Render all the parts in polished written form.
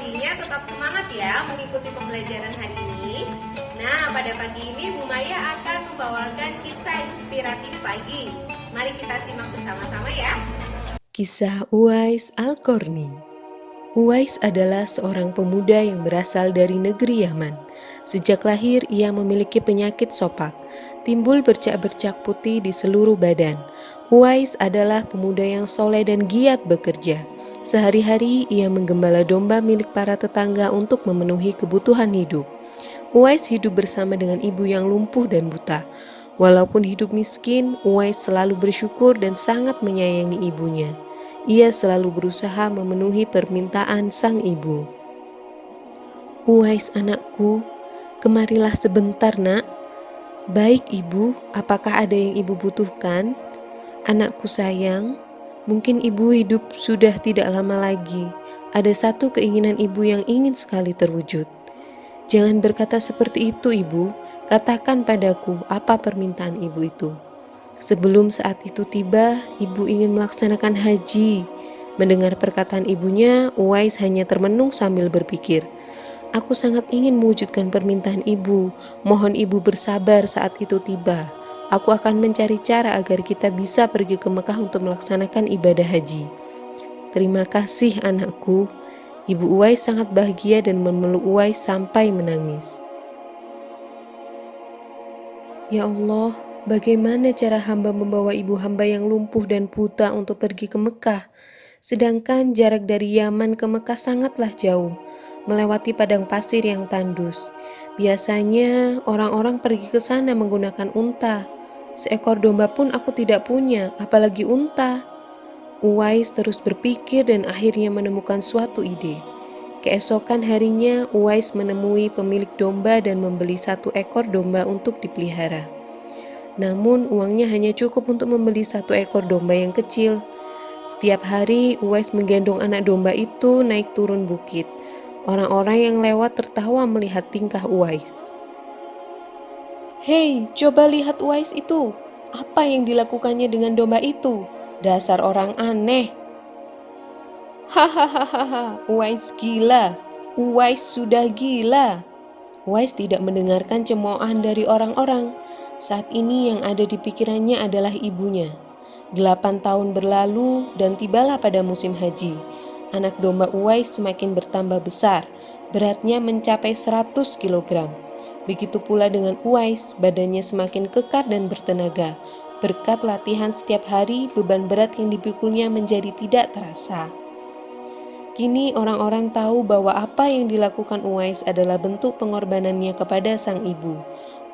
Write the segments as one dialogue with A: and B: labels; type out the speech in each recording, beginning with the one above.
A: pastinya tetap semangat ya mengikuti pembelajaran hari ini. Nah, pada pagi ini Bu Maya akan membawakan kisah inspiratif pagi. Mari kita simak bersama-sama ya.
B: Kisah Uwais Al-Qarni. Uwais adalah seorang pemuda yang berasal dari negeri Yaman. Sejak lahir ia memiliki penyakit sopak, timbul bercak-bercak putih di seluruh badan. Uwais adalah pemuda yang soleh dan giat bekerja. Sehari-hari ia menggembala domba milik para tetangga untuk memenuhi kebutuhan hidup. Uwais hidup bersama dengan ibu yang lumpuh dan buta. Walaupun hidup miskin, Uwais selalu bersyukur dan sangat menyayangi ibunya. Ia selalu berusaha memenuhi permintaan sang ibu. "Uwais anakku, kemarilah sebentar nak." "Baik ibu, apakah ada yang ibu butuhkan?" "Anakku sayang, mungkin ibu hidup sudah tidak lama lagi. Ada satu keinginan ibu yang ingin sekali terwujud." "Jangan berkata seperti itu ibu, katakan padaku apa permintaan ibu itu." Sebelum saat itu tiba, ibu ingin melaksanakan haji. Mendengar perkataan ibunya, Uwais hanya termenung sambil berpikir, "Aku sangat ingin mewujudkan permintaan ibu. Mohon ibu bersabar saat itu tiba. Aku akan mencari cara agar kita bisa pergi ke Mekah untuk melaksanakan ibadah haji." "Terima kasih anakku." Ibu Uwais sangat bahagia dan memeluk Uwais sampai menangis. "Ya Allah, bagaimana cara hamba membawa ibu hamba yang lumpuh dan buta untuk pergi ke Mekah? Sedangkan jarak dari Yaman ke Mekah sangatlah jauh, melewati padang pasir yang tandus. Biasanya orang-orang pergi ke sana menggunakan unta. Seekor domba pun aku tidak punya, apalagi unta." Uwais terus berpikir dan akhirnya menemukan suatu ide. Keesokan harinya, Uwais menemui pemilik domba dan membeli satu ekor domba untuk dipelihara. Namun, uangnya hanya cukup untuk membeli satu ekor domba yang kecil. Setiap hari, Uwais menggendong anak domba itu naik turun bukit. Orang-orang yang lewat tertawa melihat tingkah Uwais. "Hei, coba lihat Uwais itu. Apa yang dilakukannya dengan domba itu? Dasar orang aneh." "Hahaha, Uwais gila. Uwais sudah gila." Uwais tidak mendengarkan cemoohan dari orang-orang. Saat ini yang ada di pikirannya adalah ibunya. 8 tahun berlalu dan tibalah pada musim haji. Anak domba Uwais semakin bertambah besar. Beratnya mencapai 100 kilogram. Begitu pula dengan Uwais, badannya semakin kekar dan bertenaga. Berkat latihan setiap hari, beban berat yang dipikulnya menjadi tidak terasa. Kini orang-orang tahu bahwa apa yang dilakukan Uwais adalah bentuk pengorbanannya kepada sang ibu.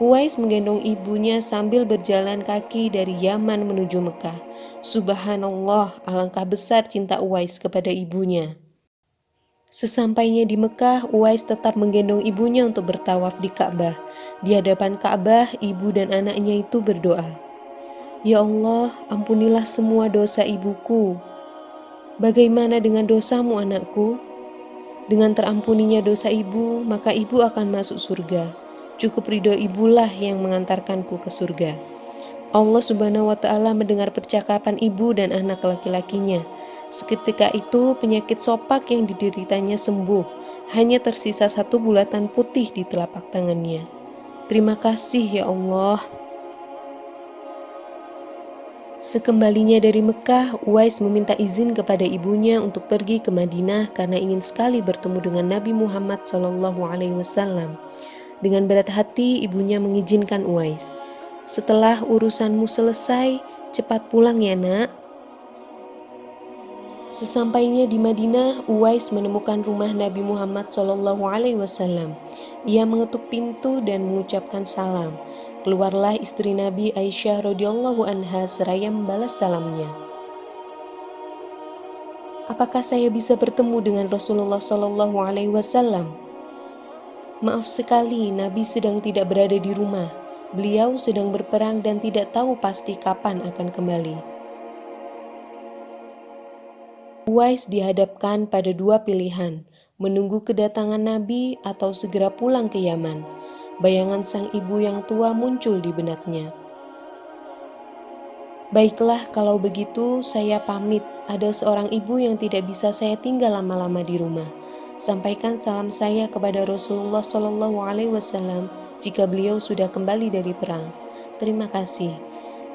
B: Uwais menggendong ibunya sambil berjalan kaki dari Yaman menuju Mekah. Subhanallah, alangkah besar cinta Uwais kepada ibunya. Sesampainya di Mekah, Uwais tetap menggendong ibunya untuk bertawaf di Ka'bah. Di hadapan Ka'bah, ibu dan anaknya itu berdoa, "Ya Allah, ampunilah semua dosa ibuku." "Bagaimana dengan dosamu anakku?" "Dengan terampuninya dosa ibu, maka ibu akan masuk surga. Cukup ridho ibulah yang mengantarkanku ke surga." Allah Subhanahu wa Ta'ala mendengar percakapan ibu dan anak laki-lakinya. Seketika itu penyakit sopak yang dideritanya sembuh. Hanya tersisa satu bulatan putih di telapak tangannya. "Terima kasih ya Allah." Sekembalinya dari Mekah, Uwais meminta izin kepada ibunya untuk pergi ke Madinah karena ingin sekali bertemu dengan Nabi Muhammad SAW. Dengan berat hati, ibunya mengizinkan Uwais. "Setelah urusanmu selesai, cepat pulang ya nak." Sesampainya di Madinah, Uwais menemukan rumah Nabi Muhammad SAW. Ia mengetuk pintu dan mengucapkan salam. Keluarlah istri Nabi Aisyah radhiyallahu anha seraya membalas salamnya. "Apakah saya bisa bertemu dengan Rasulullah SAW?" "Maaf sekali, Nabi sedang tidak berada di rumah. Beliau sedang berperang dan tidak tahu pasti kapan akan kembali." Uwais dihadapkan pada dua pilihan, menunggu kedatangan Nabi atau segera pulang ke Yaman. Bayangan sang ibu yang tua muncul di benaknya. "Baiklah, kalau begitu saya pamit. Ada seorang ibu yang tidak bisa saya tinggal lama-lama di rumah. Sampaikan salam saya kepada Rasulullah Shallallahu Alaihi Wasallam jika beliau sudah kembali dari perang. Terima kasih.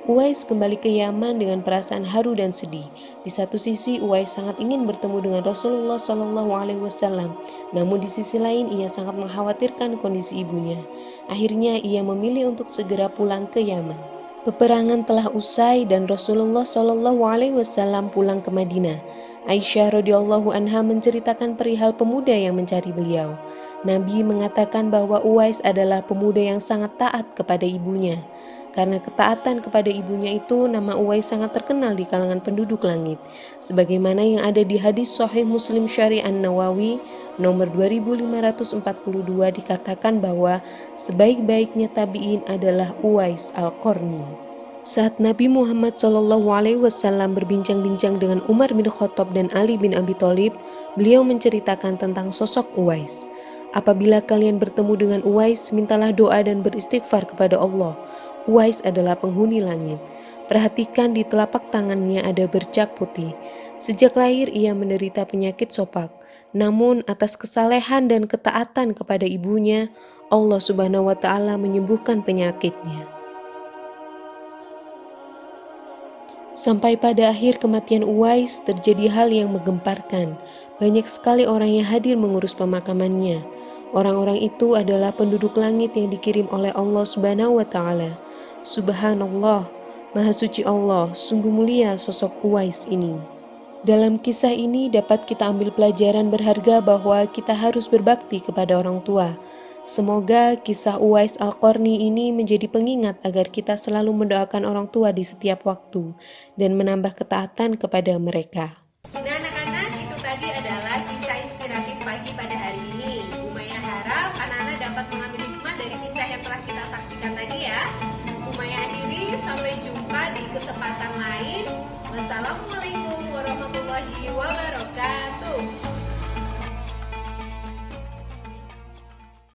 B: Uwais kembali ke Yaman dengan perasaan haru dan sedih. Di satu sisi, Uwais sangat ingin bertemu dengan Rasulullah Shallallahu Alaihi Wasallam, namun di sisi lain ia sangat mengkhawatirkan kondisi ibunya. Akhirnya ia memilih untuk segera pulang ke Yaman. Peperangan telah usai dan Rasulullah Shallallahu Alaihi Wasallam pulang ke Madinah. Aisyah radhiyallahu anha menceritakan perihal pemuda yang mencari beliau. Nabi mengatakan bahwa Uwais adalah pemuda yang sangat taat kepada ibunya. Karena ketaatan kepada ibunya itu, nama Uwais sangat terkenal di kalangan penduduk langit. Sebagaimana yang ada di hadis Sahih Muslim Syari' An-Nawawi nomor 2542 dikatakan bahwa sebaik-baiknya tabi'in adalah Uwais Al-Qarni. Saat Nabi Muhammad SAW berbincang-bincang dengan Umar bin Khattab dan Ali bin Abi Thalib, beliau menceritakan tentang sosok Uwais. Apabila kalian bertemu dengan Uwais, mintalah doa dan beristighfar kepada Allah. Uwais adalah penghuni langit. Perhatikan di telapak tangannya ada bercak putih. Sejak lahir ia menderita penyakit sopak. Namun atas kesalehan dan ketaatan kepada ibunya, Allah Subhanahu wa Ta'ala menyembuhkan penyakitnya. Sampai pada akhir kematian Uwais terjadi hal yang menggemparkan. Banyak sekali orang yang hadir mengurus pemakamannya. Orang-orang itu adalah penduduk langit yang dikirim oleh Allah Subhanahu wa Ta'ala. Subhanallah, Maha Suci Allah, sungguh mulia sosok Uwais ini. Dalam kisah ini dapat kita ambil pelajaran berharga bahwa kita harus berbakti kepada orang tua. Semoga kisah Uwais Al-Qarni ini menjadi pengingat agar kita selalu mendoakan orang tua di setiap waktu dan menambah ketaatan kepada mereka.
A: Nah anak-anak, itu tadi adalah kisah inspiratif pagi pada hari ini. Umaya harap anak-anak dapat mengambil hikmah dari kisah yang telah kita saksikan tadi ya. Umaya akhiri, sampai jumpa di kesempatan lain. Wassalamualaikum warahmatullahi wabarakatuh.